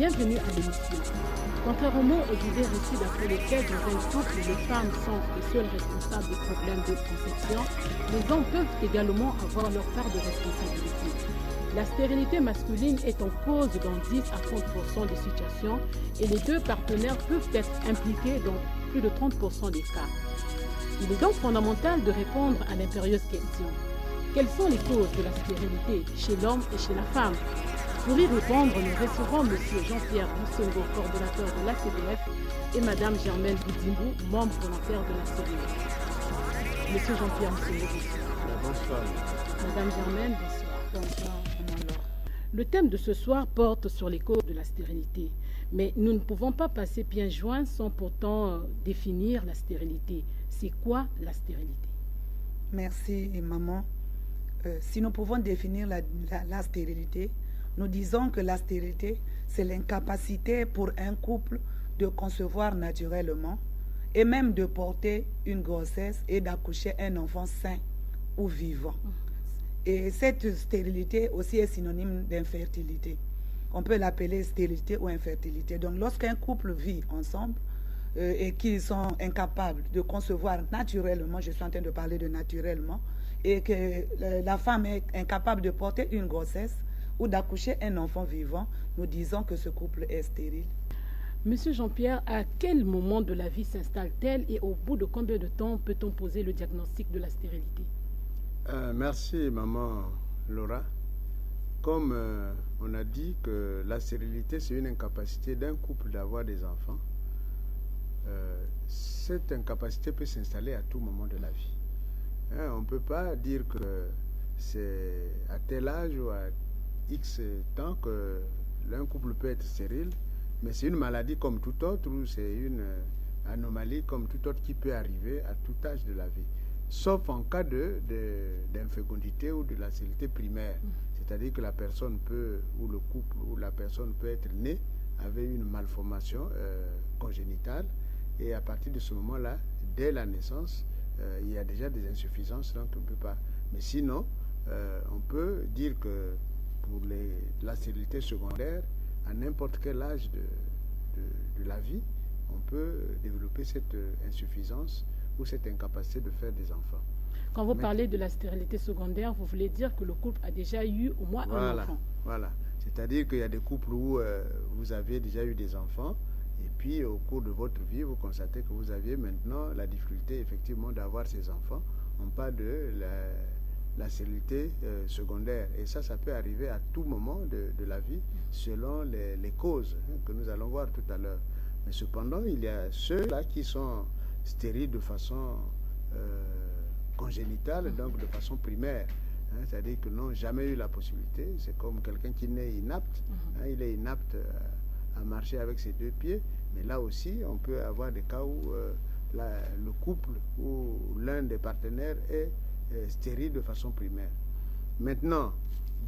Bienvenue à l'émission. Contrairement aux idées reçues d'après lesquelles dans un couple, les femmes sont les seules responsables des problèmes de conception, les hommes peuvent également avoir leur part de responsabilité. La stérilité masculine est en cause dans 10 à 30% des situations et les deux partenaires peuvent être impliqués dans plus de 30% des cas. Il est donc fondamental de répondre à l'impérieuse question. Quelles sont les causes de la stérilité chez l'homme et chez la femme? Pour y répondre, nous recevons M. Jean-Pierre Boussongo, coordonnateur de l'ACDF, et Mme Germaine Boudimbou, membre volontaire de la CDF. M. Jean-Pierre Boussongo, bonsoir. Bonsoir. Mme Germaine, bonsoir. Le thème de ce soir porte sur les causes de la stérilité. Mais nous ne pouvons pas passer pieds joints sans pourtant définir la stérilité. C'est quoi la stérilité? Merci, maman. Si nous pouvons définir la stérilité, nous disons que la stérilité, c'est l'incapacité pour un couple de concevoir naturellement et même de porter une grossesse et d'accoucher un enfant sain ou vivant. Et cette stérilité aussi est synonyme d'infertilité. On peut l'appeler stérilité ou infertilité. Donc lorsqu'un couple vit ensemble et qu'ils sont incapables de concevoir naturellement, je suis en train de parler de naturellement, et que la femme est incapable de porter une grossesse ou d'accoucher un enfant vivant, nous disons que ce couple est stérile. Monsieur Jean-Pierre, à quel moment de la vie s'installe-t-elle et au bout de combien de temps peut-on poser le diagnostic de la stérilité? Merci, maman Laura. Comme on a dit que la stérilité, c'est une incapacité d'un couple d'avoir des enfants, cette incapacité peut s'installer à tout moment de la vie. On ne peut pas dire que c'est à tel âge ou à X temps que l'un couple peut être stérile, mais c'est une maladie comme tout autre, ou c'est une anomalie comme tout autre qui peut arriver à tout âge de la vie, sauf en cas d'infécondité ou de la stérilité primaire, c'est-à-dire que la personne peut, ou le couple, ou la personne peut être née avec une malformation congénitale, et à partir de ce moment-là, dès la naissance, il y a déjà des insuffisances, donc on ne peut pas. Mais sinon, on peut dire que pour la stérilité secondaire, à n'importe quel âge de la vie, on peut développer cette insuffisance ou cette incapacité de faire des enfants. Quand vous parlez de la stérilité secondaire, vous voulez dire que le couple a déjà eu au moins un enfant? Voilà. C'est-à-dire qu'il y a des couples où vous avez déjà eu des enfants, et puis au cours de votre vie, vous constatez que vous aviez maintenant la difficulté effectivement d'avoir ces enfants. On parle de la stérilité secondaire. Et ça peut arriver à tout moment de la vie, selon les causes que nous allons voir tout à l'heure. Mais cependant, il y a ceux-là qui sont stériles de façon congénitale, donc de façon primaire. C'est-à-dire qu'ils n'ont jamais eu la possibilité. C'est comme quelqu'un qui naît inapte. Il est inapte à marcher avec ses deux pieds. Mais là aussi, on peut avoir des cas où le couple ou l'un des partenaires est stérile de façon primaire. Maintenant,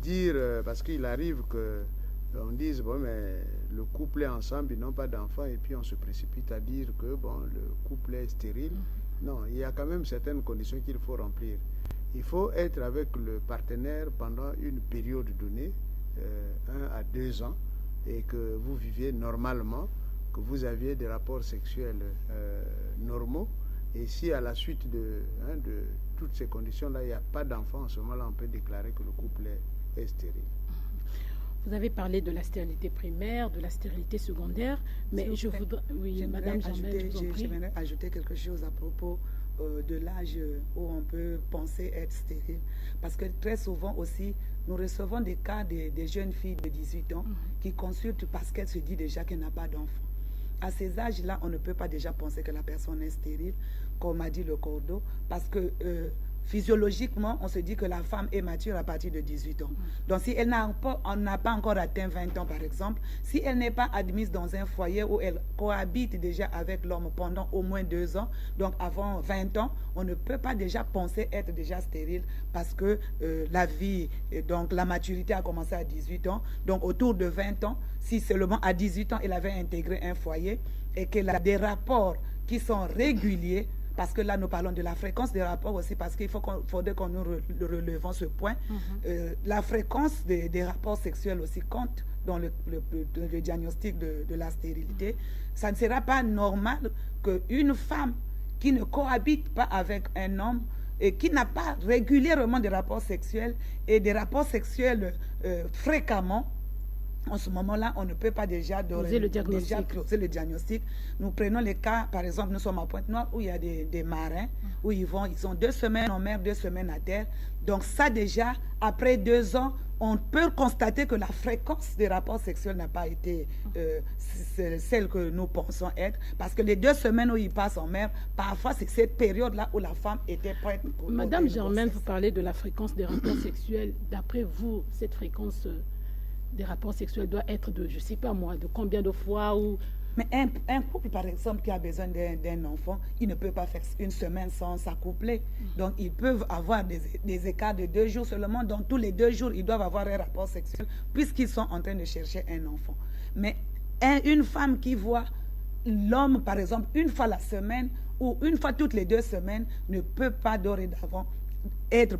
dire, parce qu'il arrive qu'on dise, bon, mais le couple est ensemble, ils n'ont pas d'enfants, et puis on se précipite à dire que bon, le couple est stérile. Non, il y a quand même certaines conditions qu'il faut remplir. Il faut être avec le partenaire pendant une période donnée, 1 à 2 ans, et que vous viviez normalement, que vous aviez des rapports sexuels normaux. Et si à la suite de toutes ces conditions-là, il n'y a pas d'enfant, en ce moment-là, on peut déclarer que le couple est stérile. Vous avez parlé de la stérilité primaire, de la stérilité secondaire, mais je voudrais... Oui, Madame Germaine, j'aimerais ajouter quelque chose à propos de l'âge où on peut penser être stérile. Parce que très souvent aussi, nous recevons des cas des jeunes filles de 18 ans qui consultent parce qu'elles se disent déjà qu'elle n'a pas d'enfant. À ces âges-là, on ne peut pas déjà penser que la personne est stérile, comme a dit le cordeau, parce que physiologiquement, on se dit que la femme est mature à partir de 18 ans. Donc, si elle n'a pas encore atteint 20 ans, par exemple, si elle n'est pas admise dans un foyer où elle cohabite déjà avec l'homme pendant au moins 2 ans, donc avant 20 ans, on ne peut pas déjà penser être déjà stérile parce que la vie, donc la maturité a commencé à 18 ans. Donc, autour de 20 ans, si seulement à 18 ans, elle avait intégré un foyer et qu'elle a des rapports qui sont réguliers, parce que là, nous parlons de la fréquence des rapports aussi, parce qu'il faudrait qu'on nous relevons ce point. La fréquence des rapports sexuels aussi compte dans le diagnostic de la stérilité. Ça ne sera pas normal qu'une femme qui ne cohabite pas avec un homme et qui n'a pas régulièrement des rapports sexuels et des rapports sexuels fréquemment, en ce moment-là, on ne peut pas déjà poser le diagnostic. Nous prenons les cas, par exemple, nous sommes à Pointe-Noire où il y a des marins, où ils ont 2 semaines en mer, 2 semaines à terre. Donc ça déjà, après 2 ans, on peut constater que la fréquence des rapports sexuels n'a pas été celle que nous pensons être. Parce que les 2 semaines où ils passent en mer, parfois c'est cette période-là où la femme était prête pour... Madame Germaine, vous parlez de la fréquence des rapports sexuels. D'après vous, cette fréquence des rapports sexuels doit être de, je ne sais pas moi, de combien de fois ou... Mais un couple, par exemple, qui a besoin d'un enfant, il ne peut pas faire 1 semaine sans s'accoupler. Donc, ils peuvent avoir des écarts de 2 jours seulement. Donc, tous les 2 jours, ils doivent avoir un rapport sexuel puisqu'ils sont en train de chercher un enfant. Mais une femme qui voit l'homme, par exemple, 1 fois la semaine ou 1 fois toutes les 2 semaines, ne peut pas dorénavant être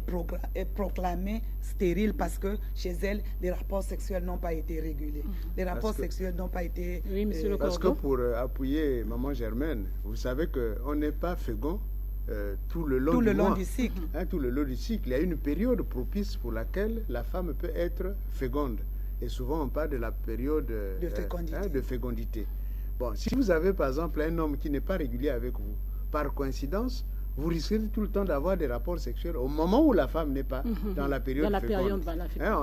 proclamée stérile parce que chez elle, les rapports sexuels n'ont pas été régulés. Les rapports sexuels n'ont pas été... Oui, monsieur le parce que pour appuyer Maman Germaine, vous savez qu'on n'est pas fécond tout le long du cycle. Tout le long du cycle. Il y a une période propice pour laquelle la femme peut être féconde. Et souvent, on parle de la période de fécondité. Bon, si vous avez par exemple un homme qui n'est pas régulier avec vous, par coïncidence, vous risquez tout le temps d'avoir des rapports sexuels au moment où la femme n'est pas dans la période féconde.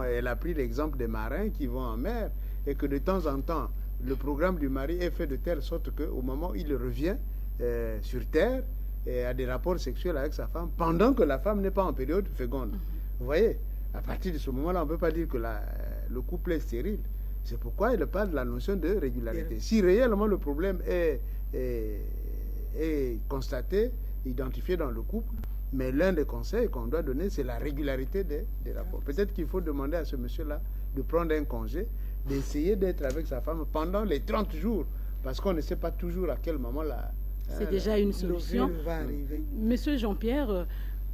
Elle a pris l'exemple des marins qui vont en mer et que de temps en temps, le programme du mari est fait de telle sorte qu'au moment où il revient sur terre et a des rapports sexuels avec sa femme, pendant que la femme n'est pas en période féconde. Vous voyez, à partir de ce moment-là, on ne peut pas dire que le couple est stérile. C'est pourquoi il parle de la notion de régularité. Si réellement le problème est constaté, identifié dans le couple, mais l'un des conseils qu'on doit donner, c'est la régularité des rapports. Peut-être qu'il faut demander à ce monsieur-là de prendre un congé, d'essayer d'être avec sa femme pendant les 30 jours, parce qu'on ne sait pas toujours à quel moment c'est déjà une solution. Va arriver. Monsieur Jean-Pierre,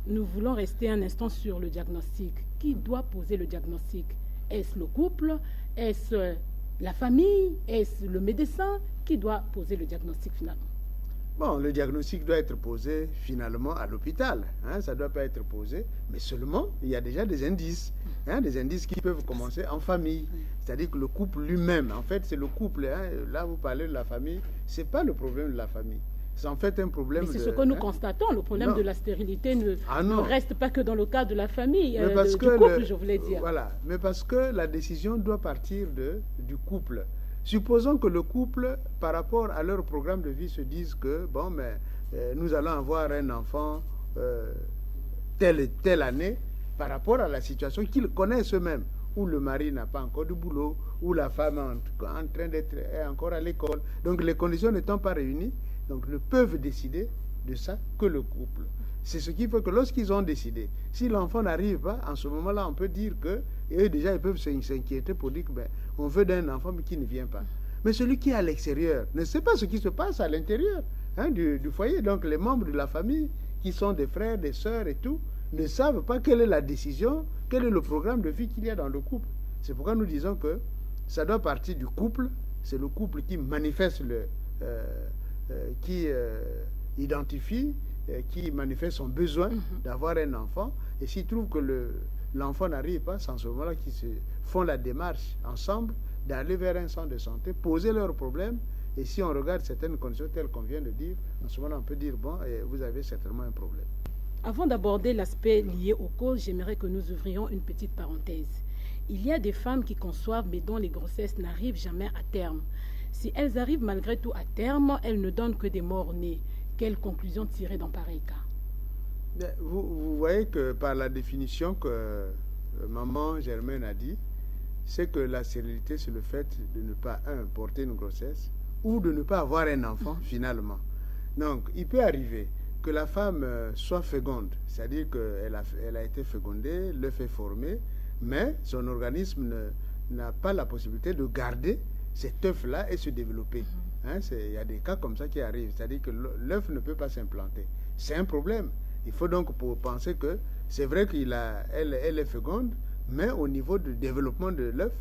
nous voulons rester un instant sur le diagnostic. Qui doit poser le diagnostic? Est-ce le couple? Est-ce la famille? Est-ce le médecin? Qui doit poser le diagnostic finalement? Bon, le diagnostic doit être posé finalement à l'hôpital. Ça ne doit pas être posé, mais seulement il y a déjà des indices. Des indices qui peuvent commencer en famille. C'est-à-dire que le couple lui-même, en fait, c'est le couple. Là, vous parlez de la famille, ce n'est pas le problème de la famille. C'est en fait un problème. Mais c'est ce que nous constatons. Le problème de la stérilité ne reste pas que dans le cas de la famille, du couple, je voulais dire. Voilà, mais parce que la décision doit partir du couple. Supposons que le couple, par rapport à leur programme de vie, se dise que, bon, mais nous allons avoir un enfant telle année, par rapport à la situation qu'ils connaissent eux-mêmes, où le mari n'a pas encore de boulot, où la femme est en train d'être encore à l'école. Donc les conditions n'étant pas réunies, donc ne peuvent décider de ça que le couple. C'est ce qui fait que lorsqu'ils ont décidé, si l'enfant n'arrive pas, en ce moment-là, on peut dire que, et eux déjà, ils peuvent s'inquiéter pour dire que on veut d'un enfant mais qui ne vient pas. Mais celui qui est à l'extérieur ne sait pas ce qui se passe à l'intérieur du foyer. Donc les membres de la famille, qui sont des frères, des sœurs et tout, ne savent pas quelle est la décision, quel est le programme de vie qu'il y a dans le couple. C'est pourquoi nous disons que ça doit partir du couple. C'est le couple qui manifeste, qui identifie, qui manifeste son besoin d'avoir un enfant. Et s'il trouve que l'enfant n'arrive pas, c'est en ce moment-là qu'ils se font la démarche ensemble d'aller vers un centre de santé, poser leurs problèmes. Et si on regarde certaines conditions telles qu'on vient de dire, en ce moment-là, on peut dire, bon, vous avez certainement un problème. Avant d'aborder l'aspect lié aux causes, j'aimerais que nous ouvrions une petite parenthèse. Il y a des femmes qui conçoivent, mais dont les grossesses n'arrivent jamais à terme. Si elles arrivent malgré tout à terme, elles ne donnent que des morts-nés. Quelle conclusion tirer dans pareil cas? Vous voyez que par la définition que Maman Germaine a dit, c'est que la stérilité, c'est le fait de ne pas, porter une grossesse ou de ne pas avoir un enfant finalement. Donc, il peut arriver que la femme soit féconde, c'est-à-dire qu'elle a été fécondée, l'œuf est formé, mais son organisme n'a pas la possibilité de garder cet œuf-là et se développer. Il y a des cas comme ça qui arrivent, c'est-à-dire que l'œuf ne peut pas s'implanter. c'est un problème. Il faut donc penser que c'est vrai qu'elle est féconde, mais au niveau du développement de l'œuf,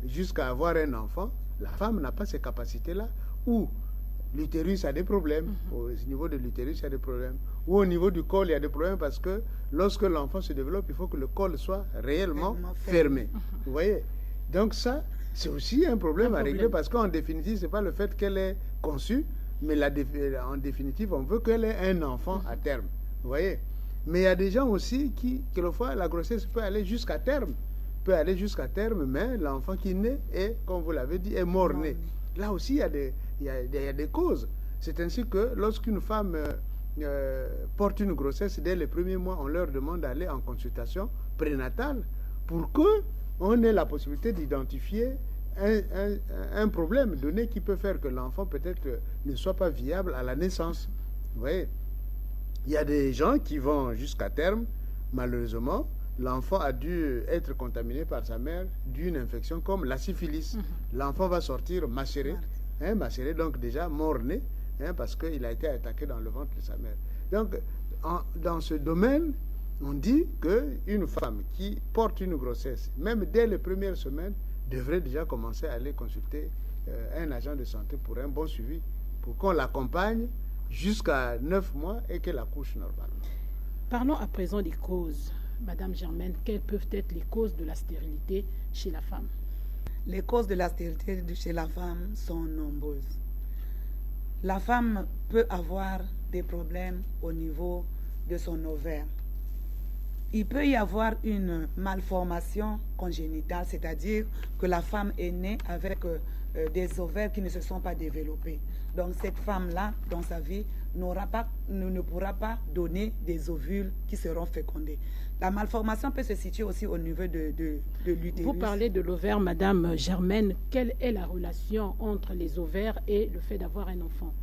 jusqu'à avoir un enfant, la femme n'a pas ces capacités-là, ou l'utérus a des problèmes, au niveau de l'utérus il y a des problèmes, ou au niveau du col il y a des problèmes, parce que lorsque l'enfant se développe, il faut que le col soit réellement fermé. Vous voyez? Donc ça, c'est aussi un problème à régler, parce qu'en définitive, ce n'est pas le fait qu'elle est conçue, mais en définitive, on veut qu'elle ait un enfant à terme. Vous voyez? Mais il y a des gens aussi qui, quelquefois, la grossesse peut aller jusqu'à terme. Mais l'enfant qui naît est, comme vous l'avez dit, est mort-né. Là aussi, il y a des causes. C'est ainsi que lorsqu'une femme porte une grossesse, dès les premiers mois, on leur demande d'aller en consultation prénatale pour qu'on ait la possibilité d'identifier un problème donné qui peut faire que l'enfant peut-être ne soit pas viable à la naissance. Vous voyez? Il y a des gens qui vont jusqu'à terme, malheureusement. L'enfant a dû être contaminé par sa mère d'une infection comme la syphilis. L'enfant va sortir macéré, donc déjà mort-né, parce qu'il a été attaqué dans le ventre de sa mère. Donc, dans ce domaine, on dit qu'une femme qui porte une grossesse, même dès les premières semaines, devrait déjà commencer à aller consulter un agent de santé pour un bon suivi, pour qu'on l'accompagne jusqu'à 9 mois et qu'elle accouche normalement. Parlons à présent des causes. Madame Germaine, quelles peuvent être les causes de la stérilité chez la femme? Les causes de la stérilité chez la femme sont nombreuses. La femme peut avoir des problèmes au niveau de son ovaire. Il peut y avoir une malformation congénitale, c'est-à-dire que la femme est née avec des ovaires qui ne se sont pas développés. Donc cette femme-là, dans sa vie, ne pourra pas donner des ovules qui seront fécondés. La malformation peut se situer aussi au niveau de l'utérus. Vous parlez de l'ovaire, Madame Germaine. Quelle est la relation entre les ovaires et le fait d'avoir un enfant?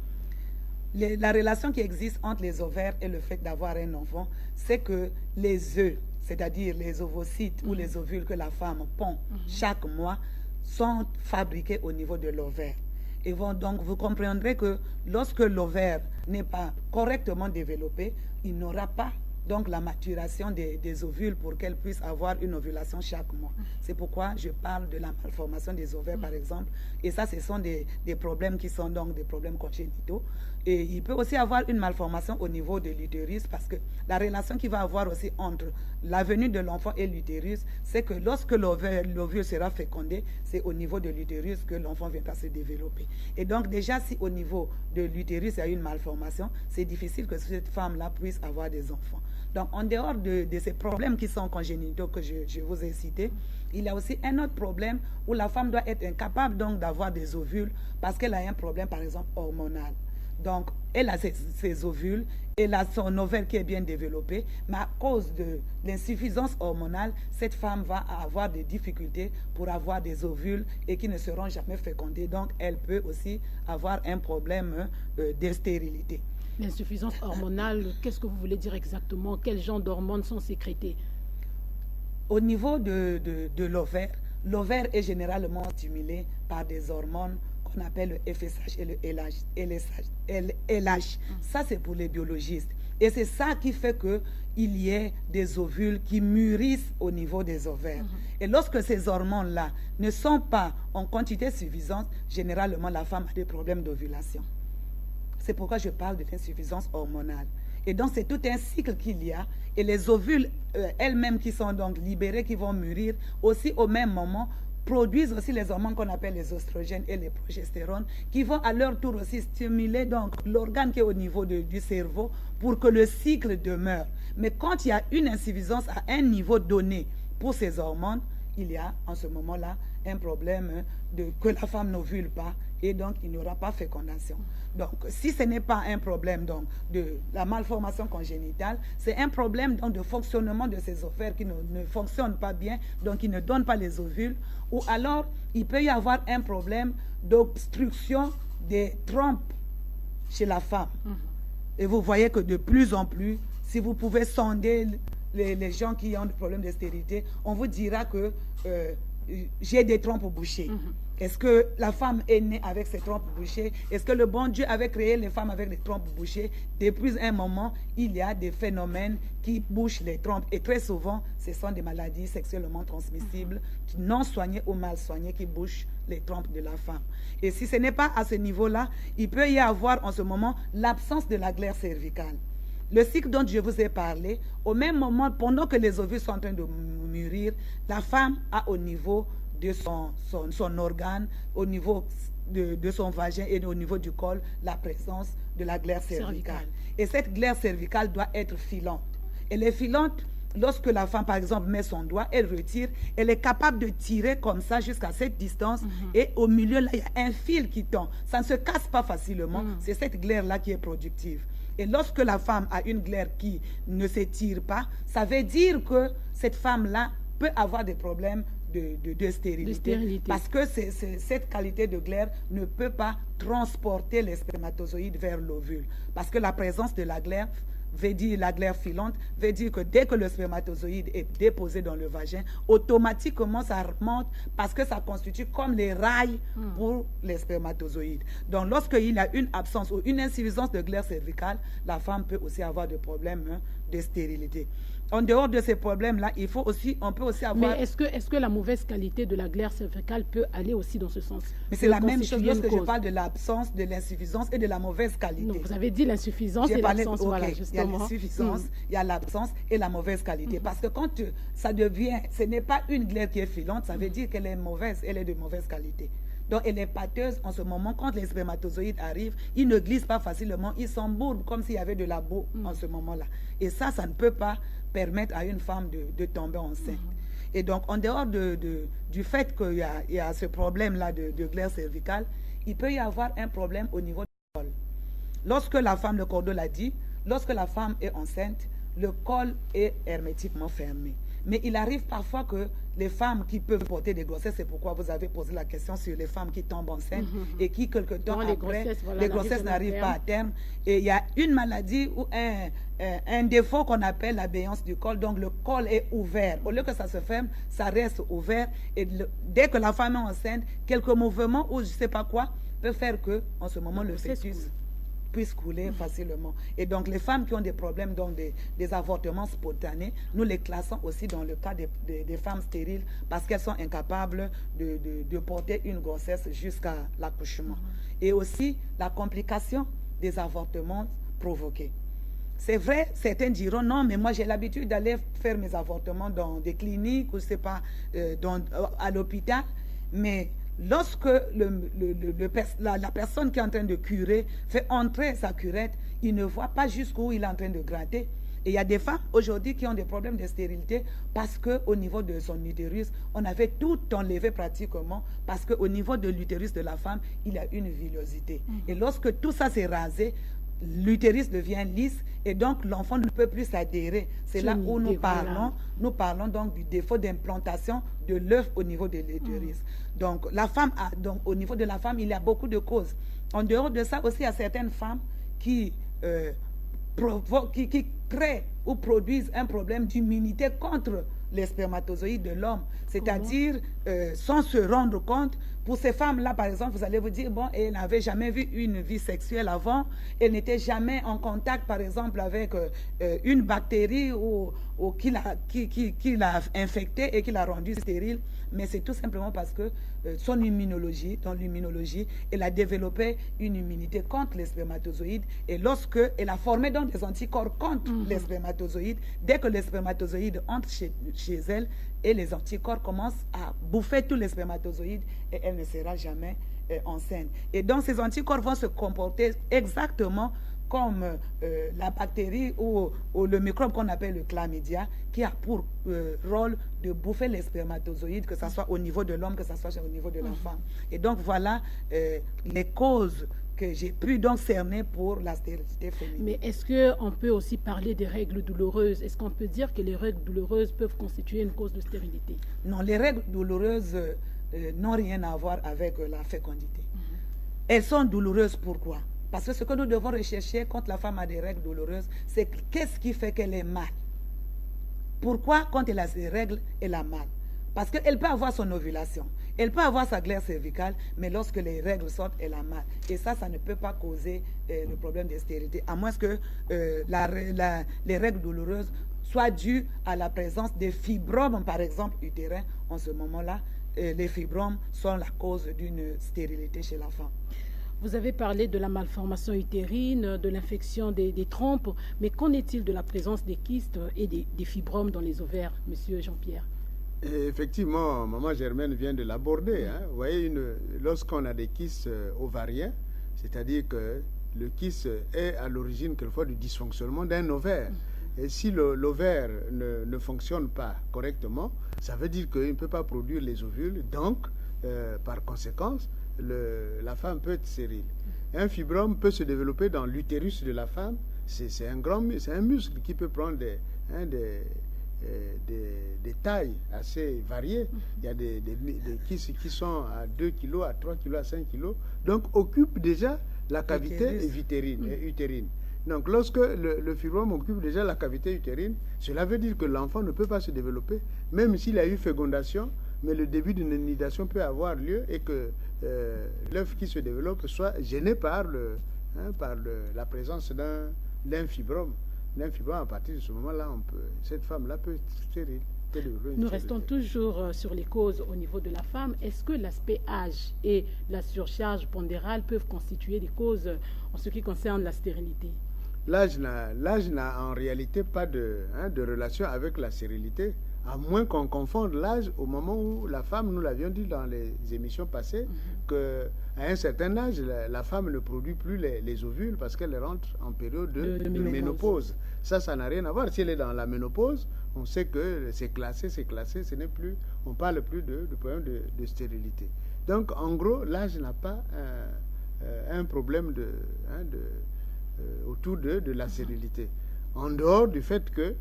La relation qui existe entre les ovaires et le fait d'avoir un enfant, c'est que les œufs, c'est-à-dire les ovocytes ou les ovules que la femme pond chaque mois, sont fabriqués au niveau de l'ovaire. Et donc, vous comprendrez que lorsque l'ovaire n'est pas correctement développé, il n'aura pas donc la maturation des ovules pour qu'elle puisse avoir une ovulation chaque mois. C'est pourquoi je parle de la malformation des ovaires, par exemple. Et ça, ce sont des problèmes qui sont donc des problèmes congénitaux. Et il peut aussi avoir une malformation au niveau de l'utérus, parce que la relation qu'il va avoir aussi entre la venue de l'enfant et l'utérus, c'est que lorsque l'ovule sera fécondé, c'est au niveau de l'utérus que l'enfant viendra se développer. Et donc déjà, si au niveau de l'utérus, il y a une malformation, c'est difficile que cette femme-là puisse avoir des enfants. Donc, en dehors de ces problèmes qui sont congénitaux que je vous ai cités, il y a aussi un autre problème où la femme doit être incapable donc d'avoir des ovules parce qu'elle a un problème, par exemple, hormonal. Donc, elle a ses ovules, elle a son ovaire qui est bien développé, mais à cause de l'insuffisance hormonale, cette femme va avoir des difficultés pour avoir des ovules et qui ne seront jamais fécondés. Donc, elle peut aussi avoir un problème de stérilité. L'insuffisance hormonale, qu'est-ce que vous voulez dire exactement? Quel genre d'hormones sont sécrétées? Au niveau de l'ovaire, l'ovaire est généralement stimulé par des hormones qu'on appelle le FSH et le LH. Ça, c'est pour les biologistes. Et c'est ça qui fait qu'il y ait des ovules qui mûrissent au niveau des ovaires. Et lorsque ces hormones-là ne sont pas en quantité suffisante, généralement, la femme a des problèmes d'ovulation. C'est pourquoi je parle de l'insuffisance hormonale. Et donc, c'est tout un cycle qu'il y a. Et les ovules elles-mêmes qui sont donc libérées, qui vont mûrir, aussi au même moment, produisent aussi les hormones qu'on appelle les oestrogènes et les progestérones, qui vont à leur tour aussi stimuler donc l'organe qui est au niveau du cerveau pour que le cycle demeure. Mais quand il y a une insuffisance à un niveau donné pour ces hormones, il y a en ce moment-là un problème que la femme n'ovule pas et donc il n'y aura pas fécondation. Donc si ce n'est pas un problème donc, de la malformation congénitale, c'est un problème donc, de fonctionnement de ces ovaires qui ne fonctionnent pas bien, donc qui ne donnent pas les ovules, ou alors il peut y avoir un problème d'obstruction des trompes chez la femme. Et vous voyez que de plus en plus, si vous pouvez sonder les gens qui ont des problèmes de stérilité, on vous dira que j'ai des trompes bouchées. Est-ce que la femme est née avec ses trompes bouchées? Est-ce que le bon Dieu avait créé les femmes avec des trompes bouchées? Depuis un moment, il y a des phénomènes qui bouchent les trompes. Et très souvent, ce sont des maladies sexuellement transmissibles, non soignées ou mal soignées, qui bouchent les trompes de la femme. Et si ce n'est pas à ce niveau-là, il peut y avoir en ce moment l'absence de la glaire cervicale. Le cycle dont je vous ai parlé, au même moment, pendant que les ovules sont en train de mûrir, la femme a au niveau de son organe, au niveau de son vagin et au niveau du col, la présence de la glaire cervicale. Et cette glaire cervicale doit être filante. Elle est filante lorsque la femme, par exemple, met son doigt, elle retire, elle est capable de tirer comme ça jusqu'à cette distance, et au milieu, là, il y a un fil qui tend. Ça ne se casse pas facilement, c'est cette glaire-là qui est productive. Et lorsque la femme a une glaire qui ne s'étire pas, ça veut dire que cette femme-là peut avoir des problèmes de stérilité. Parce que cette qualité de glaire ne peut pas transporter les spermatozoïdes vers l'ovule. Parce que la présence de la glaire veut dire, la glaire filante, veut dire que dès que le spermatozoïde est déposé dans le vagin, automatiquement ça remonte parce que ça constitue comme les rails pour les spermatozoïdes. Donc lorsqu'il y a une absence ou une insuffisance de glaire cervicale, la femme peut aussi avoir des problèmes de stérilité. En dehors de ces problèmes-là, on peut aussi avoir... Mais est-ce que la mauvaise qualité de la glaire cervicale peut aller aussi dans ce sens? Mais c'est la même chose lorsque je parle de l'absence, de l'insuffisance et de la mauvaise qualité. Non, vous avez dit l'insuffisance et l'absence, voilà, justement. Il y a l'insuffisance, il y a l'absence et la mauvaise qualité. Parce que quand ça devient... Ce n'est pas une glaire qui est filante, ça veut dire qu'elle est mauvaise, elle est de mauvaise qualité. Donc, elle est pâteuse en ce moment. Quand les spermatozoïdes arrivent, ils ne glissent pas facilement, ils s'embourbent comme s'il y avait de la boue en ce moment-là. Et ça ne peut pas permettre à une femme de tomber enceinte. Et donc, en dehors du fait qu'il y a ce problème-là de glaire cervicale, il peut y avoir un problème au niveau du col. Lorsque la femme, le cordon l'a dit, lorsque la femme est enceinte, le col est hermétiquement fermé. Mais il arrive parfois que les femmes qui peuvent porter des grossesses, c'est pourquoi vous avez posé la question sur les femmes qui tombent enceintes et qui, quelque temps après, les grossesses n'arrivent pas à terme. Et il y a une maladie ou un défaut qu'on appelle la béance du col. Donc le col est ouvert. Au lieu que ça se ferme, ça reste ouvert. Et dès que la femme est enceinte, quelques mouvements ou je ne sais pas quoi peut faire que, en ce moment, le fœtus puisse couler facilement. Et donc, les femmes qui ont des problèmes, donc des avortements spontanés, nous les classons aussi dans le cas des femmes stériles parce qu'elles sont incapables de porter une grossesse jusqu'à l'accouchement. Et aussi, la complication des avortements provoqués. C'est vrai, certains diront, non, mais moi j'ai l'habitude d'aller faire mes avortements dans des cliniques ou je sais pas, à l'hôpital, mais lorsque la personne qui est en train de curer fait entrer sa curette, il ne voit pas jusqu'où il est en train de gratter. Et il y a des femmes aujourd'hui qui ont des problèmes de stérilité parce qu'au niveau de son utérus, on avait tout enlevé pratiquement parce qu'au niveau de l'utérus de la femme, il y a une villosité. Et lorsque tout ça s'est rasé, l'utérus devient lisse et donc l'enfant ne peut plus s'adhérer. C'est là où nous parlons donc du défaut d'implantation de l'œuf au niveau de l'utérus. Donc au niveau de la femme, il y a beaucoup de causes. En dehors de ça aussi, il y a certaines femmes qui créent ou produisent un problème d'immunité contre les spermatozoïdes de l'homme. C'est-à-dire, sans se rendre compte, pour ces femmes-là, par exemple, vous allez vous dire, bon, elle n'avait jamais vu une vie sexuelle avant, elle n'était jamais en contact, par exemple, avec une bactérie qui l'a infectée et qui l'a rendue stérile, mais c'est tout simplement parce que dans l'immunologie, elle a développé une immunité contre les spermatozoïdes, et lorsque elle a formé donc des anticorps contre les spermatozoïdes, dès que les spermatozoïdes entrent chez elle, et les anticorps commencent à bouffer tous les spermatozoïdes et elle ne sera jamais enceinte. Et donc ces anticorps vont se comporter exactement comme la bactérie ou le microbe qu'on appelle le chlamydia, qui a pour rôle de bouffer les spermatozoïdes, que ce soit au niveau de l'homme, que ce soit au niveau de la femme. Et donc voilà les causes que j'ai pu donc cerner pour la stérilité féminine. Mais est-ce qu'on peut aussi parler des règles douloureuses? Est-ce qu'on peut dire que les règles douloureuses peuvent constituer une cause de stérilité? Non, les règles douloureuses n'ont rien à voir avec la fécondité. Elles sont douloureuses, pourquoi? Parce que ce que nous devons rechercher quand la femme a des règles douloureuses, c'est qu'est-ce qui fait qu'elle est mal? Pourquoi, quand elle a ses règles, elle a mal? Parce qu'elle peut avoir son ovulation, elle peut avoir sa glaire cervicale, mais lorsque les règles sortent, elle a mal. Et ça ne peut pas causer le problème de stérilité, à moins que les règles douloureuses soient dues à la présence des fibromes, par exemple, utérins. En ce moment-là, les fibromes sont la cause d'une stérilité chez la femme. Vous avez parlé de la malformation utérine, de l'infection des trompes, mais qu'en est-il de la présence des kystes et des fibromes dans les ovaires, monsieur Jean-Pierre? Effectivement, maman Germaine vient de l'aborder. Hein. Vous voyez, lorsqu'on a des kystes ovariens, c'est-à-dire que le kyste est à l'origine quelquefois du dysfonctionnement d'un ovaire. Et si l'ovaire ne fonctionne pas correctement, ça veut dire qu'il ne peut pas produire les ovules. Donc, par conséquence, la femme peut être stérile. Un fibrome peut se développer dans l'utérus de la femme. C'est un muscle qui peut prendre des tailles assez variées. Il y a des kystes qui sont à 2 kg, à 3 kg, à 5 kg. Donc, occupe déjà la cavité utérine. Donc, lorsque le fibrome occupe déjà la cavité utérine, cela veut dire que l'enfant ne peut pas se développer, même s'il a eu fécondation, mais le début d'une nidation peut avoir lieu et que l'œuf qui se développe soit gêné par la présence d'un fibrome. À partir de ce moment-là, cette femme-là peut être stérile. Nous restons toujours sur les causes au niveau de la femme. Est-ce que l'aspect âge et la surcharge pondérale peuvent constituer des causes en ce qui concerne la stérilité? L'âge n'a en réalité pas de relation avec la stérilité, à moins qu'on confonde l'âge au moment où la femme, nous l'avions dit dans les émissions passées, qu'à un certain âge, la femme ne produit plus les ovules parce qu'elle rentre en période de ménopause. Ça n'a rien à voir. Si elle est dans la ménopause, on sait que c'est classé, ce n'est plus, on parle plus de problème de stérilité. Donc, en gros, l'âge n'a pas un problème autour de la stérilité. En dehors du fait que,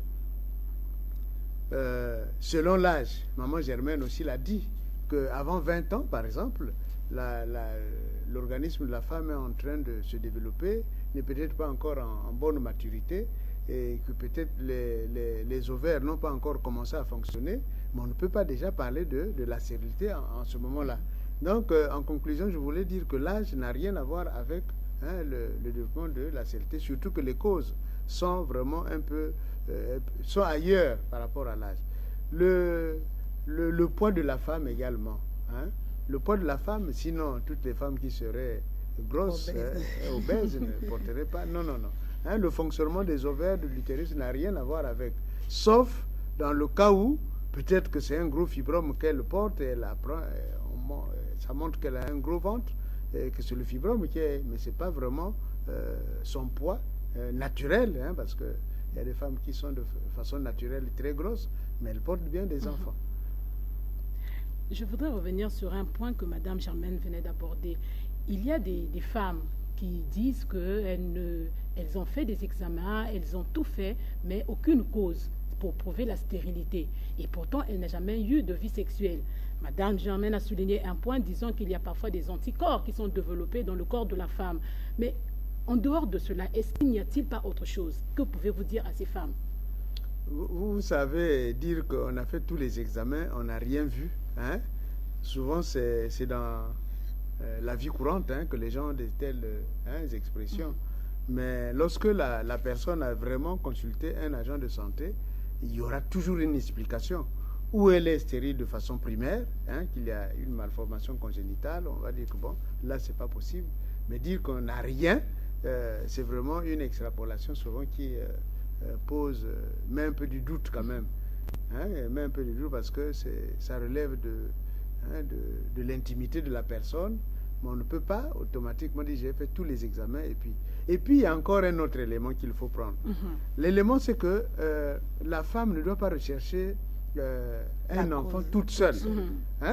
selon l'âge, maman Germaine aussi l'a dit, qu'avant 20 ans, par exemple, l'organisme de la femme est en train de se développer, n'est peut-être pas encore en bonne maturité, et que peut-être les ovaires n'ont pas encore commencé à fonctionner, mais on ne peut pas déjà parler de la stérilité en ce moment-là. Donc, en conclusion, je voulais dire que l'âge n'a rien à voir avec le développement de la stérilité, surtout que les causes sont vraiment un peu sont ailleurs par rapport à l'âge. Le poids de la femme également. Le poids de la femme, sinon toutes les femmes qui seraient grosses, obèses ne porteraient pas. Non. Le fonctionnement des ovaires de l'utérus n'a rien à voir avec. Sauf dans le cas où, peut-être que c'est un gros fibrome qu'elle porte, et ça montre qu'elle a un gros ventre, et que c'est le fibrome qui est. Mais ce n'est pas vraiment son poids naturel, parce qu'il y a des femmes qui sont de façon naturelle très grosses, mais elles portent bien des enfants. Je voudrais revenir sur un point que Mme Germaine venait d'aborder. Il y a des femmes qui disent qu'elles ont fait des examens, elles ont tout fait, mais aucune cause pour prouver la stérilité. Et pourtant, elles n'ont jamais eu de vie sexuelle. Mme Germaine a souligné un point disant qu'il y a parfois des anticorps qui sont développés dans le corps de la femme. Mais en dehors de cela, est-ce qu'il n'y a-t-il pas autre chose? Que pouvez-vous dire à ces femmes? Vous savez, dire qu'on a fait tous les examens, on n'a rien vu. Souvent, c'est dans la vie courante que les gens ont de telles expressions. Mais lorsque la personne a vraiment consulté un agent de santé, il y aura toujours une explication. Ou elle est stérile de façon primaire, qu'il y a une malformation congénitale, on va dire que bon, là, c'est pas possible. Mais dire qu'on n'a rien, c'est vraiment une extrapolation souvent qui pose même un peu du doute quand même. Même un peu du doute parce que ça relève de l'intimité de la personne. Mais on ne peut pas automatiquement dire j'ai fait tous les examens et puis il y a encore un autre élément qu'il faut prendre. L'élément, c'est que la femme ne doit pas rechercher un enfant toute seule.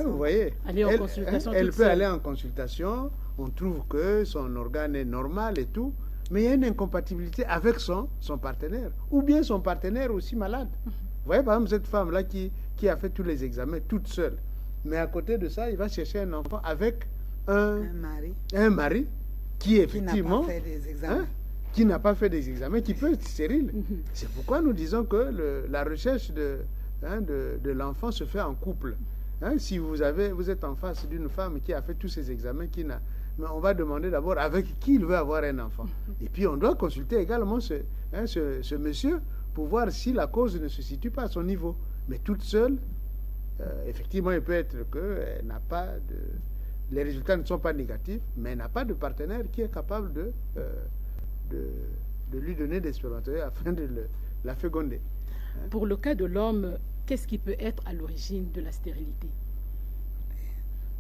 Vous voyez, elle peut aller en consultation, on trouve que son organe est normal et tout, mais il y a une incompatibilité avec son partenaire, ou bien son partenaire aussi malade. Vous voyez, par exemple, cette femme-là qui a fait tous les examens toute seule, mais à côté de ça, il va chercher un enfant avec un mari qui effectivement qui n'a pas fait des examens, qui peut être stérile. C'est pourquoi nous disons que la recherche de l'enfant se fait en couple. Hein, si vous êtes en face d'une femme qui a fait tous ces examens, mais on va demander d'abord avec qui il veut avoir un enfant. Et puis on doit consulter également ce monsieur pour voir si la cause ne se situe pas à son niveau. Mais toute seule, effectivement, il peut être qu'elle n'a pas de... Les résultats ne sont pas négatifs, mais elle n'a pas de partenaire qui est capable de lui donner des spermatozoïdes afin de la féconder. Hein? Pour le cas de l'homme, qu'est-ce qui peut être à l'origine de la stérilité?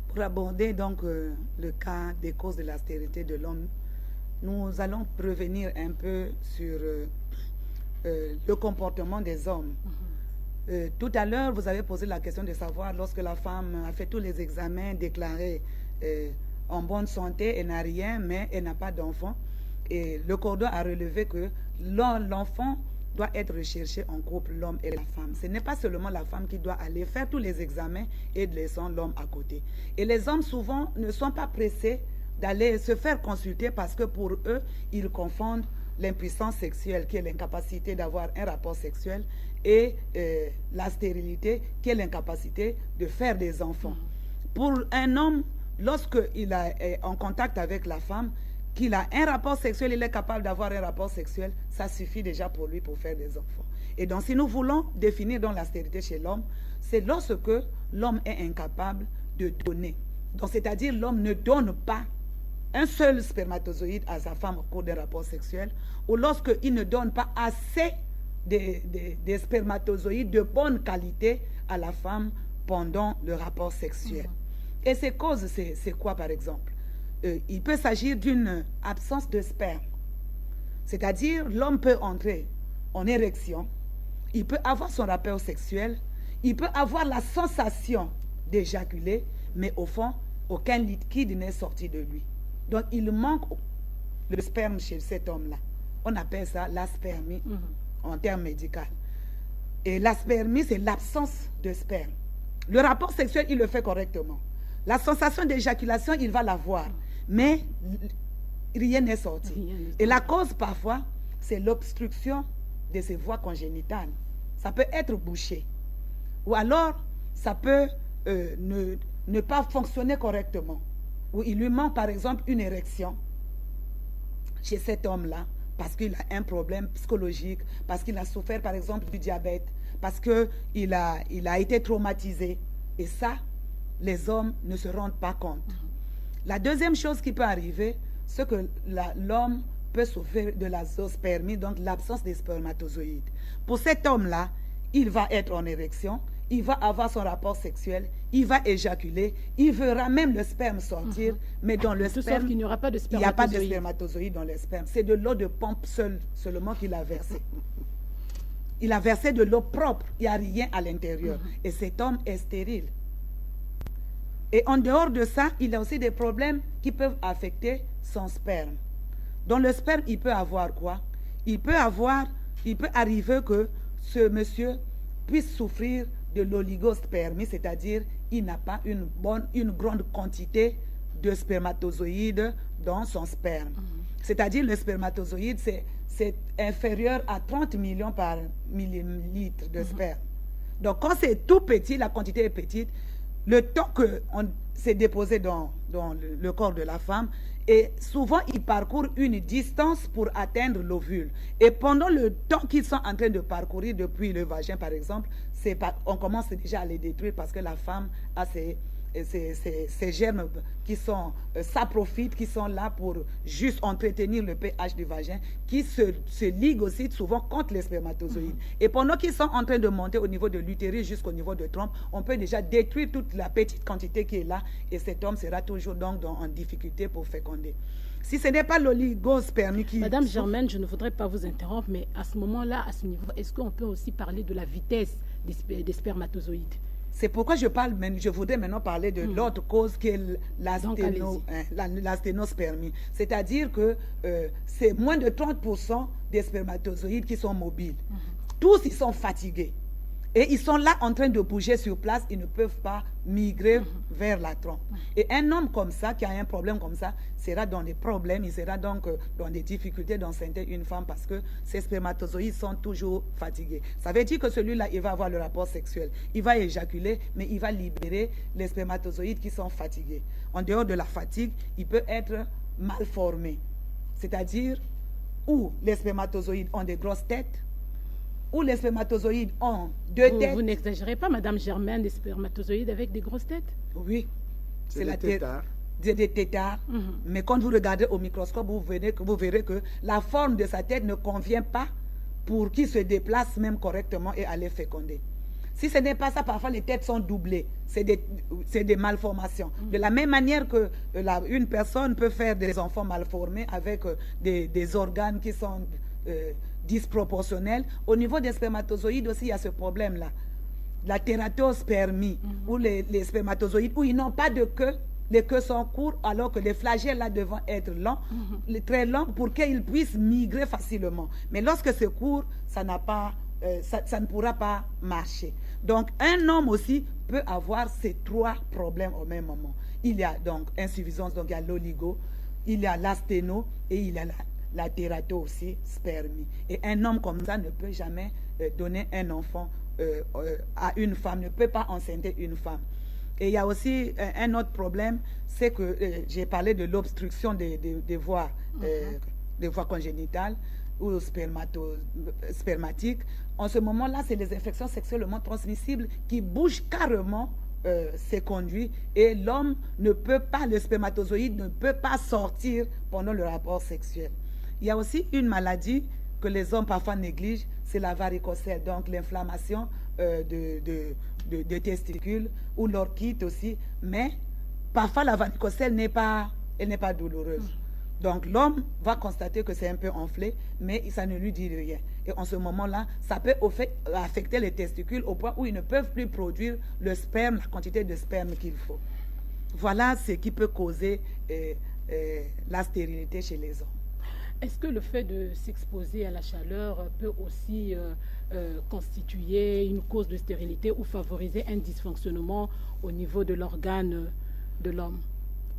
Pour aborder donc le cas des causes de la stérilité de l'homme, nous allons revenir un peu sur le comportement des hommes. Tout à l'heure, vous avez posé la question de savoir lorsque la femme a fait tous les examens, déclarée en bonne santé, elle n'a rien, mais elle n'a pas d'enfant. Et le cordon a relevé que l'enfant doit être recherché en couple, l'homme et la femme. Ce n'est pas seulement la femme qui doit aller faire tous les examens et laissant l'homme à côté. Et les hommes souvent ne sont pas pressés d'aller se faire consulter parce que pour eux, ils confondent l'impuissance sexuelle, qui est l'incapacité d'avoir un rapport sexuel, et la stérilité, qui est l'incapacité de faire des enfants. Pour un homme, lorsqu'il est en contact avec la femme, qu'il a un rapport sexuel, il est capable d'avoir un rapport sexuel, ça suffit déjà pour lui pour faire des enfants. Et donc, si nous voulons définir donc la stérilité chez l'homme, c'est lorsque l'homme est incapable de donner. Donc, c'est-à-dire l'homme ne donne pas un seul spermatozoïde à sa femme au cours d'un rapport sexuel, ou lorsqu'il ne donne pas assez des spermatozoïdes de bonne qualité à la femme pendant le rapport sexuel. Et ces causes, c'est quoi par exemple? Il peut s'agir d'une absence de sperme. C'est-à-dire, l'homme peut entrer en érection, il peut avoir son rapport sexuel, il peut avoir la sensation d'éjaculer, mais au fond, aucun liquide n'est sorti de lui. Donc, il manque le sperme chez cet homme-là. On appelle ça l'aspermie en termes médicaux. Et l'aspermie, c'est l'absence de sperme. Le rapport sexuel, il le fait correctement. La sensation d'éjaculation, il va l'avoir. Mais rien n'est sorti. Et la cause, parfois, c'est l'obstruction de ses voies congénitales. Ça peut être bouché. Ou alors, ça peut ne pas fonctionner correctement. Ou il lui manque, par exemple, une érection chez cet homme-là, parce qu'il a un problème psychologique, parce qu'il a souffert, par exemple, du diabète, parce qu'il a été traumatisé. Et ça, les hommes ne se rendent pas compte. La deuxième chose qui peut arriver, c'est que l'homme peut souffrir de la zoospermie, donc l'absence des spermatozoïdes. Pour cet homme-là, il va être en érection, il va avoir son rapport sexuel, il va éjaculer, il verra même le sperme sortir, mais dans le sperme, il n'y aura pas de spermatozoïdes. Il n'y a pas de spermatozoïdes dans le sperme. C'est de l'eau de pompe seulement qu'il a versé. Il a versé de l'eau propre, il n'y a rien à l'intérieur. Et cet homme est stérile. Et en dehors de ça, il y a aussi des problèmes qui peuvent affecter son sperme. Dans le sperme, il peut avoir quoi? Il peut arriver que ce monsieur puisse souffrir de l'oligospermie, c'est-à-dire il n'a pas une grande quantité de spermatozoïdes dans son sperme. C'est-à-dire le spermatozoïde, c'est inférieur à 30 millions par millilitre de sperme. Donc quand c'est tout petit, la quantité est petite, le temps que c'est déposé dans le corps de la femme, et souvent ils parcourent une distance pour atteindre l'ovule. Et pendant le temps qu'ils sont en train de parcourir depuis le vagin, par exemple, on commence déjà à les détruire parce que la femme a ces germes qui sont saprophytes, qui sont là pour juste entretenir le pH du vagin, qui se liguent aussi souvent contre les spermatozoïdes. Et pendant qu'ils sont en train de monter au niveau de l'utérus jusqu'au niveau de trompe, on peut déjà détruire toute la petite quantité qui est là, et cet homme sera toujours donc en difficulté pour féconder. Si ce n'est pas l'oligospermie qui... Madame Germaine, je ne voudrais pas vous interrompre, mais à ce moment-là, à ce niveau, est-ce qu'on peut aussi parler de la vitesse des spermatozoïdes? C'est pourquoi je voudrais maintenant parler de l'autre cause qui est la sténospermie. C'est-à-dire que c'est moins de 30% des spermatozoïdes qui sont mobiles. Tous, ils sont fatigués. Et ils sont là en train de bouger sur place, ils ne peuvent pas migrer vers la trompe. Et un homme comme ça, qui a un problème comme ça, sera dans des problèmes, il sera donc dans des difficultés d'enceinte une femme parce que ses spermatozoïdes sont toujours fatigués. Ça veut dire que celui-là, il va avoir le rapport sexuel. Il va éjaculer, mais il va libérer les spermatozoïdes qui sont fatigués. En dehors de la fatigue, il peut être mal formé. C'est-à-dire, où les spermatozoïdes ont des grosses têtes, où les spermatozoïdes ont deux têtes. Vous n'exagérez pas, Madame Germaine, des spermatozoïdes avec des grosses têtes? Oui, c'est la tête. Des tétards. Mais quand vous regardez au microscope, vous verrez que la forme de sa tête ne convient pas pour qu'il se déplace même correctement et aller féconder. Si ce n'est pas ça, parfois les têtes sont doublées. C'est des malformations. De la même manière que une personne peut faire des enfants malformés avec des organes qui sont disproportionnels. Au niveau des spermatozoïdes aussi, il y a ce problème-là. La tératospermie, où les spermatozoïdes, où ils n'ont pas de queue, les queues sont courtes, alors que les flagelles là devront être longs, très longs, pour qu'ils puissent migrer facilement. Mais lorsque c'est court, ça ne pourra pas marcher. Donc, un homme aussi peut avoir ces trois problèmes au même moment. Il y a donc insuffisance, donc il y a l'oligo, il y a l'asténo et il y a la térato aussi, spermie. Et un homme comme ça ne peut jamais donner un enfant à une femme, ne peut pas enceinter une femme. Et il y a aussi un autre problème, c'est que j'ai parlé de l'obstruction des voies congénitales ou spermatiques. En ce moment-là, c'est les infections sexuellement transmissibles qui bougent carrément ces conduits et l'homme ne peut pas, le spermatozoïde ne peut pas sortir pendant le rapport sexuel. Il y a aussi une maladie que les hommes parfois négligent, c'est la varicocèle, donc l'inflammation de testicules ou l'orchite aussi, mais parfois la varicocèle n'est pas douloureuse. Donc l'homme va constater que c'est un peu enflé, mais ça ne lui dit rien. Et en ce moment-là, ça peut affecter les testicules au point où ils ne peuvent plus produire le sperme, la quantité de sperme qu'il faut. Voilà ce qui peut causer la stérilité chez les hommes. Est-ce que le fait de s'exposer à la chaleur peut aussi constituer une cause de stérilité ou favoriser un dysfonctionnement au niveau de l'organe de l'homme?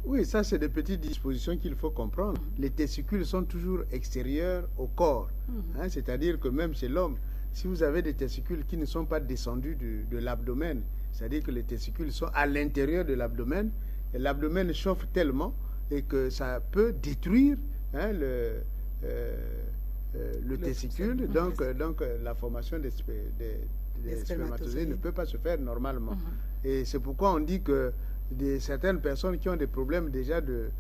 Oui, ça c'est des petites dispositions qu'il faut comprendre. Les testicules sont toujours extérieurs au corps. C'est-à-dire que même chez l'homme, si vous avez des testicules qui ne sont pas descendus de l'abdomen, c'est-à-dire que les testicules sont à l'intérieur de l'abdomen, et l'abdomen chauffe tellement et que ça peut détruire le testicule, donc la formation des spermatozoïdes ne peut pas se faire normalement. Et c'est pourquoi on dit que certaines personnes qui ont des problèmes déjà de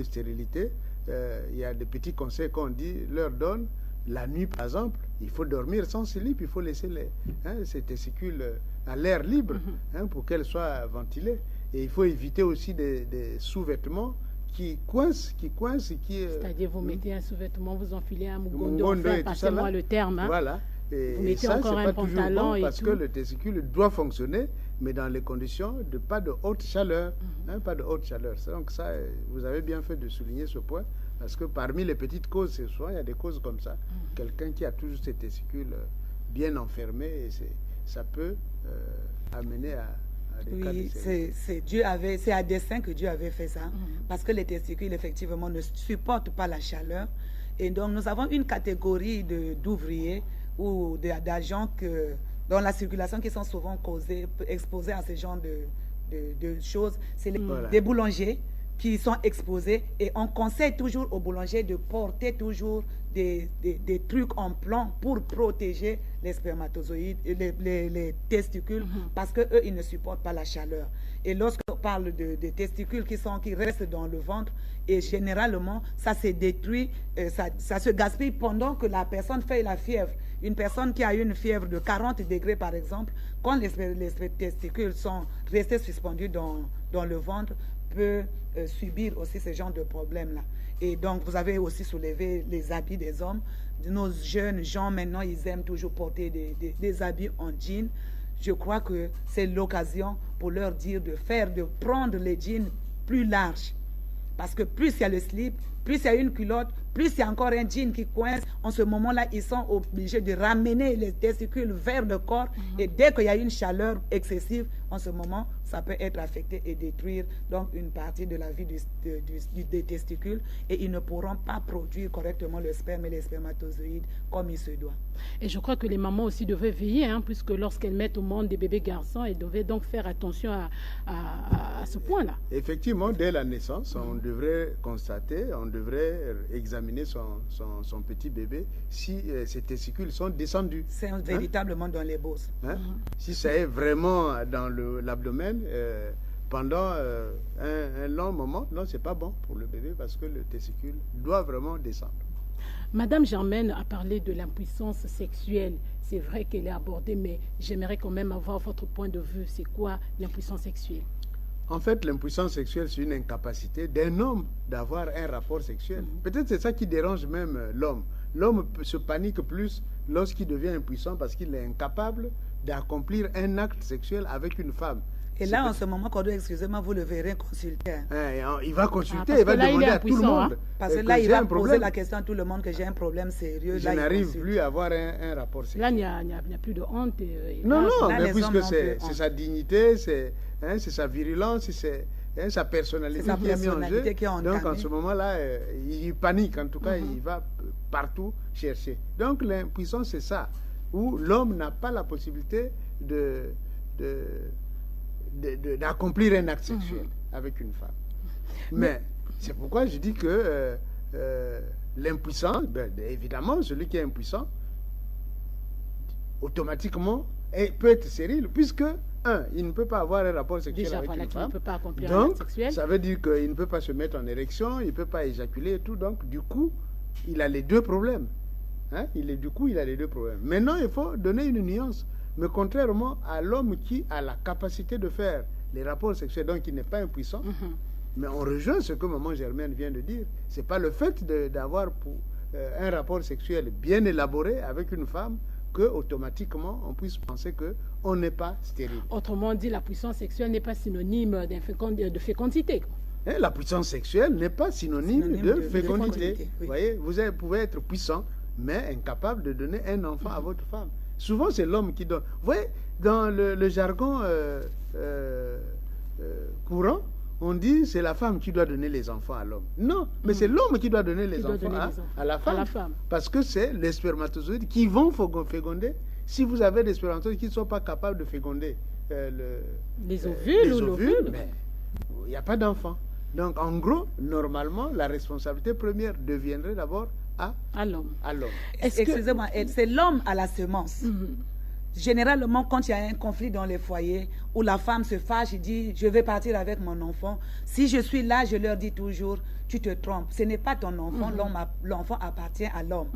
stérilité, il y a des petits conseils qu'on leur donne. La nuit, par exemple, il faut dormir sans slip, il faut laisser ces testicules à l'air libre pour qu'elles soient ventilées. Et il faut éviter aussi des sous-vêtements qui coincent. C'est-à-dire, vous mettez un sous-vêtement, vous enfilez un mugondo, enfin, passez-moi le terme. Voilà. Et vous mettez encore un pantalon et parce que le testicule doit fonctionner, mais dans les conditions de pas de haute chaleur. Pas de haute chaleur. Donc ça, vous avez bien fait de souligner ce point, parce que parmi les petites causes, ce soir, il y a des causes comme ça. Quelqu'un qui a toujours ses testicules bien enfermés, et ça peut amener à des cas de stérilité. C'est à dessein que Dieu avait fait ça, parce que les testicules, effectivement, ne supportent pas la chaleur. Et donc, nous avons une catégorie d'ouvriers ou d'agents dans la circulation qui sont souvent exposés à ce genre de choses. C'est des boulangers qui sont exposés, et on conseille toujours aux boulangers de porter toujours des trucs en plomb pour protéger les spermatozoïdes, les testicules, parce que eux, ils ne supportent pas la chaleur. Et lorsqu'on parle de testicules qui restent dans le ventre, et généralement, ça se détruit, ça se gaspille pendant que la personne fait la fièvre. Une personne qui a une fièvre de 40 degrés, par exemple, quand les testicules sont restés suspendus dans le ventre, peut subir aussi ce genre de problème-là. Et donc, vous avez aussi soulevé les habits des hommes. Nos jeunes gens, maintenant, ils aiment toujours porter des habits en jean. Je crois que c'est l'occasion pour leur dire de prendre les jeans plus larges. Parce que plus il y a le slip, plus il y a une culotte, plus il y a encore un jean qui coince. En ce moment-là, ils sont obligés de ramener les testicules vers le corps. Et dès qu'il y a une chaleur excessive, en ce moment, ça peut être affecté et détruire donc une partie de la vie des testicules. Et ils ne pourront pas produire correctement le sperme et les spermatozoïdes comme il se doit. Et je crois que les mamans aussi devaient veiller, hein, puisque lorsqu'elles mettent au monde des bébés garçons, elles devaient donc faire attention à ce point-là. Effectivement, dès la naissance, on devrait constater, on devrait examiner son petit bébé si ses testicules sont descendus. C'est véritablement dans les bosses. Hein? Si ça est vraiment dans l'abdomen, pendant un long moment, non, c'est pas bon pour le bébé parce que le testicule doit vraiment descendre. Madame Germaine a parlé de l'impuissance sexuelle. C'est vrai qu'elle est abordée, mais j'aimerais quand même avoir votre point de vue. C'est quoi l'impuissance sexuelle? En fait, l'impuissance sexuelle, c'est une incapacité d'un homme d'avoir un rapport sexuel. Peut-être c'est ça qui dérange même l'homme. L'homme se panique plus lorsqu'il devient impuissant parce qu'il est incapable d'accomplir un acte sexuel avec une femme. Et là, en ce moment, Kodo, excusez-moi, vous le verrez consulter. Il va consulter, il va demander à tout le monde. Parce que là, il va poser la question à tout le monde que j'ai un problème sérieux. Je n'arrive plus à avoir un rapport sexuel. Là, il n'y a plus de honte. Non, mais puisque c'est sa dignité, c'est sa virulence, c'est sa personnalité qui est mise en jeu. Donc, en ce moment-là, il panique. En tout cas, il va partout chercher. Donc, l'impuissance, c'est ça, où l'homme n'a pas la possibilité d'accomplir un acte sexuel avec une femme. Mais c'est pourquoi je dis que l'impuissant, évidemment, celui qui est impuissant, automatiquement, peut être stérile, puisque, il ne peut pas avoir un rapport sexuel avec une femme. Ne peut pas accomplir donc, un acte sexuel. Ça veut dire qu'il ne peut pas se mettre en érection, il ne peut pas éjaculer et tout. Donc, du coup, il a les deux problèmes. Du coup, il a les deux problèmes. Maintenant, il faut donner une nuance. Mais contrairement à l'homme qui a la capacité de faire les rapports sexuels, donc il n'est pas impuissant, mais on rejoint ce que maman Germaine vient de dire. Ce n'est pas le fait d'avoir un rapport sexuel bien élaboré avec une femme que automatiquement on puisse penser qu'on n'est pas stérile. Autrement dit, la puissance sexuelle n'est pas synonyme de fécondité. La puissance sexuelle n'est pas synonyme de fécondité. Oui. Vous voyez, vous pouvez être puissant, mais incapable de donner un enfant à votre femme. Souvent, c'est l'homme qui donne. Vous voyez, dans le jargon courant, on dit c'est la femme qui doit donner les enfants à l'homme. Non, mais c'est l'homme qui doit donner les enfants à la femme. Parce que c'est les spermatozoïdes qui vont féconder. Si vous avez des spermatozoïdes qui ne sont pas capables de féconder les ovules, mais il n'y a pas d'enfant. Donc, en gros, normalement, la responsabilité première deviendrait d'abord à l'homme. Excusez-moi, c'est l'homme à la semence. Généralement, quand il y a un conflit dans les foyers où la femme se fâche, il dit je vais partir avec mon enfant. Si je suis là, je leur dis toujours tu te trompes. Ce n'est pas ton enfant, l'enfant appartient à l'homme.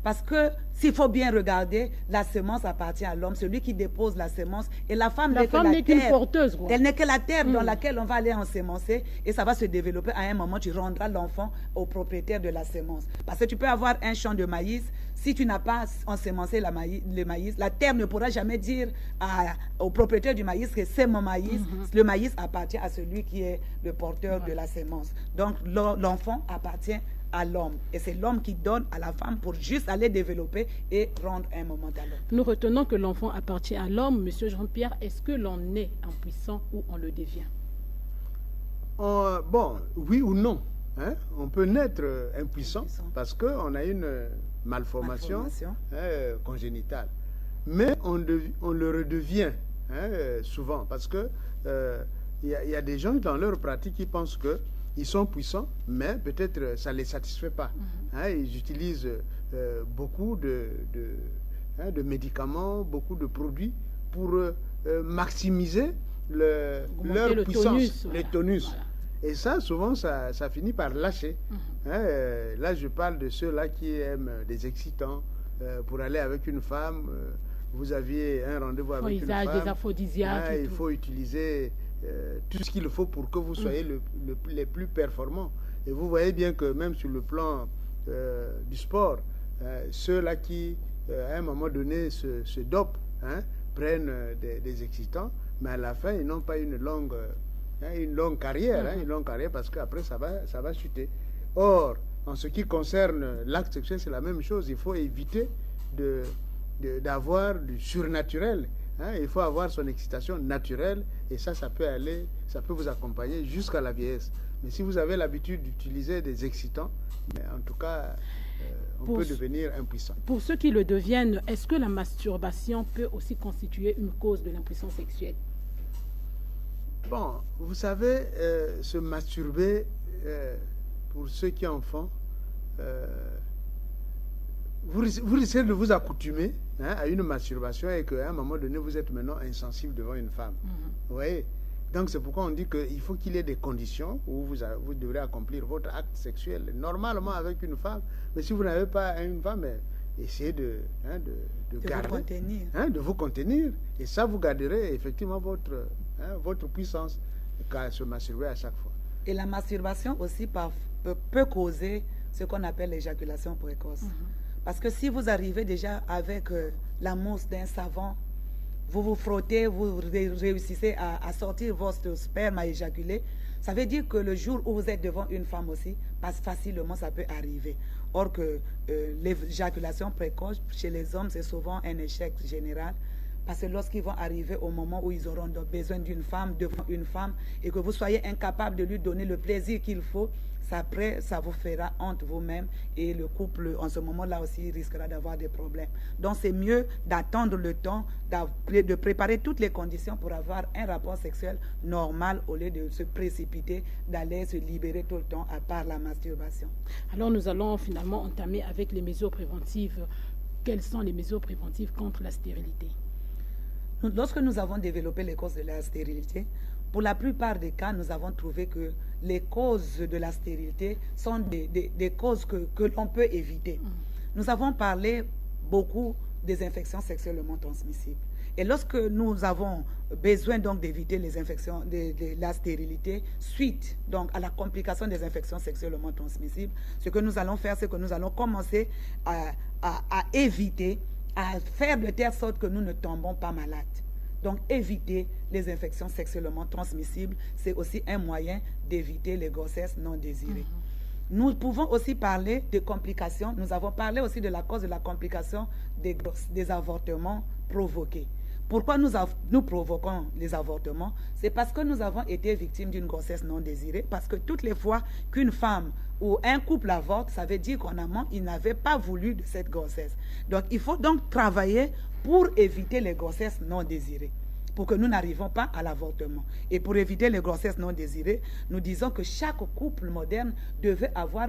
Parce que s'il faut bien regarder, la semence appartient à l'homme, celui qui dépose la semence. Et la femme n'est qu'une porteuse. Elle n'est que la terre dans laquelle on va aller ensemencer et ça va se développer. À un moment, tu rendras l'enfant au propriétaire de la semence. Parce que tu peux avoir un champ de maïs. Si tu n'as pas ensemencé le maïs, la terre ne pourra jamais dire au propriétaire du maïs que c'est mon maïs. Le maïs appartient à celui qui est le porteur de la semence. Donc, l'enfant appartient à l'homme. Et c'est l'homme qui donne à la femme pour juste aller développer et rendre un moment à l'homme. Nous retenons que l'enfant appartient à l'homme. Monsieur Jean-Pierre, est-ce que l'on est impuissant ou on le devient? Bon, oui ou non. On peut naître impuissant parce qu'on a une malformation. Congénitale. Mais on le redevient souvent parce que il y a des gens dans leur pratique qui pensent qu'ils sont puissants, mais peut-être ça ne les satisfait pas. Ils utilisent beaucoup de médicaments, beaucoup de produits pour maximiser leur puissance, les tonus. Voilà. Et ça, souvent, ça finit par lâcher. Là, je parle de ceux-là qui aiment des excitants. Pour aller avec une femme, vous aviez un rendez-vous avec une femme. Des aphrodisiaques. Il faut utiliser tout ce qu'il faut pour que vous soyez les plus performants. Et vous voyez bien que même sur le plan du sport, ceux-là qui, à un moment donné, se dopent, prennent des excitants, mais à la fin, ils n'ont pas une longue carrière, une longue carrière parce qu'après, ça va chuter. Or, en ce qui concerne l'acte sexuel, c'est la même chose. Il faut éviter d'avoir du surnaturel. Hein. Il faut avoir son excitation naturelle et ça peut vous accompagner jusqu'à la vieillesse. Mais si vous avez l'habitude d'utiliser des excitants, en tout cas, on peut devenir impuissant. Pour ceux qui le deviennent, est-ce que la masturbation peut aussi constituer une cause de l'impuissance sexuelle? Bon, vous savez, se masturber, pour ceux qui en font, vous risquez de vous accoutumer à une masturbation et qu'à un moment donné, vous êtes maintenant insensible devant une femme. Vous voyez? Donc c'est pourquoi on dit qu'il faut qu'il y ait des conditions où vous devrez accomplir votre acte sexuel normalement avec une femme. Mais si vous n'avez pas une femme, essayez de garder, de vous contenir. Et ça, vous garderez effectivement votre puissance qu'à se masturber à chaque fois. Et la masturbation aussi peut causer ce qu'on appelle l'éjaculation précoce. Parce que si vous arrivez déjà avec la mousse d'un savon, vous vous frottez, vous réussissez à sortir votre sperme, à éjaculer, ça veut dire que le jour où vous êtes devant une femme aussi, facilement ça peut arriver. Or que l'éjaculation précoce chez les hommes, c'est souvent un échec général. Parce que lorsqu'ils vont arriver au moment où ils auront besoin d'une femme, devant une femme, et que vous soyez incapable de lui donner le plaisir qu'il faut, après, ça vous fera honte vous-même et le couple, en ce moment-là aussi, risquera d'avoir des problèmes. Donc, c'est mieux d'attendre le temps, de préparer toutes les conditions pour avoir un rapport sexuel normal au lieu de se précipiter, d'aller se libérer tout le temps à part la masturbation. Alors, nous allons finalement entamer avec les mesures préventives. Quelles sont les mesures préventives contre la stérilité? Lorsque nous avons développé les causes de la stérilité, pour la plupart des cas, nous avons trouvé que les causes de la stérilité sont des causes que l'on peut éviter. Nous avons parlé beaucoup des infections sexuellement transmissibles. Et lorsque nous avons besoin donc d'éviter les infections de la stérilité suite donc à la complication des infections sexuellement transmissibles, ce que nous allons faire, c'est que nous allons commencer à éviter, à faire de telle sorte que nous ne tombons pas malades. Donc, éviter les infections sexuellement transmissibles, c'est aussi un moyen d'éviter les grossesses non désirées. Nous pouvons aussi parler de complications. Nous avons parlé aussi de la cause de la complication des avortements provoqués. Pourquoi nous provoquons les avortements? C'est parce que nous avons été victimes d'une grossesse non désirée, parce que toutes les fois qu'une femme ou un couple avorte, ça veut dire qu'en amont, ils n'avaient pas voulu de cette grossesse. Donc, il faut donc travailler pour éviter les grossesses non désirées, pour que nous n'arrivons pas à l'avortement. Et pour éviter les grossesses non désirées, nous disons que chaque couple moderne devait avoir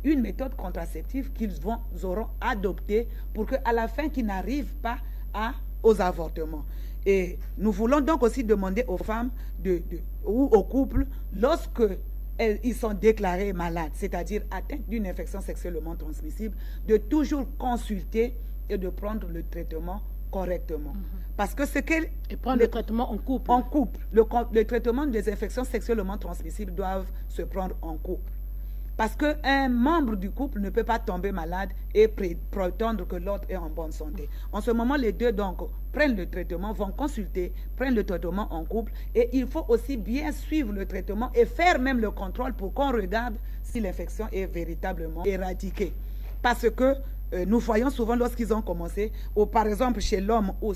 une méthode contraceptive qu'ils auront adoptée pour qu'à la fin, qu'ils n'arrivent pas aux avortements. Et nous voulons donc aussi demander aux femmes ou aux couples, lorsque ils sont déclarés malades, c'est-à-dire atteints d'une infection sexuellement transmissible, de toujours consulter et de prendre le traitement correctement. Parce que et prendre le traitement en couple. En couple. Le traitement des infections sexuellement transmissibles doivent se prendre en couple. Parce qu'un membre du couple ne peut pas tomber malade et prétendre que l'autre est en bonne santé. En ce moment, les deux donc prennent le traitement, vont consulter, prennent le traitement en couple. Et il faut aussi bien suivre le traitement et faire même le contrôle pour qu'on regarde si l'infection est véritablement éradiquée. Parce que nous voyons souvent lorsqu'ils ont commencé, ou par exemple chez l'homme, où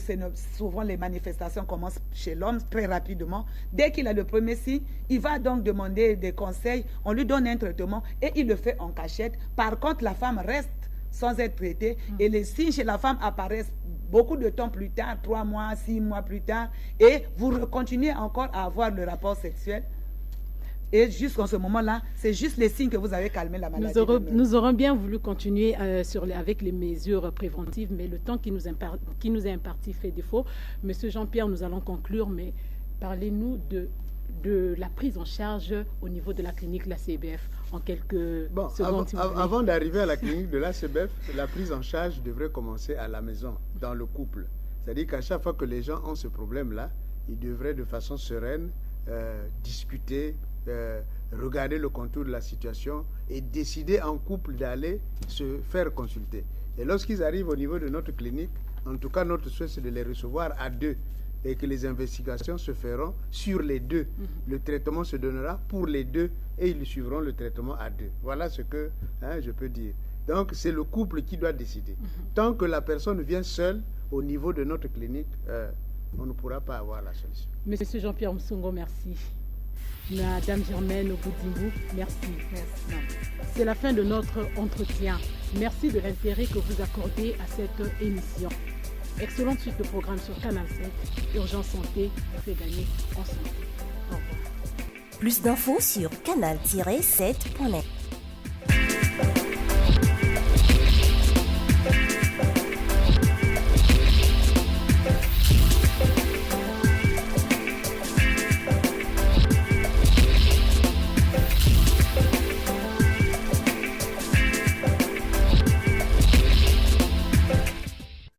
souvent les manifestations commencent chez l'homme très rapidement, dès qu'il a le premier signe, il va donc demander des conseils, on lui donne un traitement et il le fait en cachette. Par contre, la femme reste sans être traitée et les signes chez la femme apparaissent beaucoup de temps plus tard, 3 mois, 6 mois plus tard, et vous continuez encore à avoir le rapport sexuel. Et jusqu'en ce moment-là, c'est juste les signes que vous avez calmé la maladie. Nous aurons bien voulu continuer avec les mesures préventives, mais le temps qui nous est imparti fait défaut. Monsieur Jean-Pierre, nous allons conclure, mais parlez-nous de la prise en charge au niveau de la clinique de la CBF en quelques secondes. Avant d'arriver à la clinique de la CBF, la prise en charge devrait commencer à la maison, dans le couple. C'est-à-dire qu'à chaque fois que les gens ont ce problème-là, ils devraient de façon sereine discuter, regarder le contour de la situation et décider en couple d'aller se faire consulter. Et lorsqu'ils arrivent au niveau de notre clinique, en tout cas notre souhait c'est de les recevoir à deux. et que les investigations se feront sur les deux. Le traitement se donnera pour les deux et ils suivront le traitement à deux. Voilà ce que je peux dire. Donc c'est le couple qui doit décider. Tant que la personne vient seule au niveau de notre clinique, on ne pourra pas avoir la solution. Monsieur Jean-Pierre Msongo, merci. Madame Germaine Ogoudimbu, merci. C'est la fin de notre entretien. Merci de l'intérêt que vous accordez à cette émission. Excellente suite de programme sur Canal 7. Urgence Santé vous fait gagner en santé. Au revoir. Plus d'infos sur canal-7.net.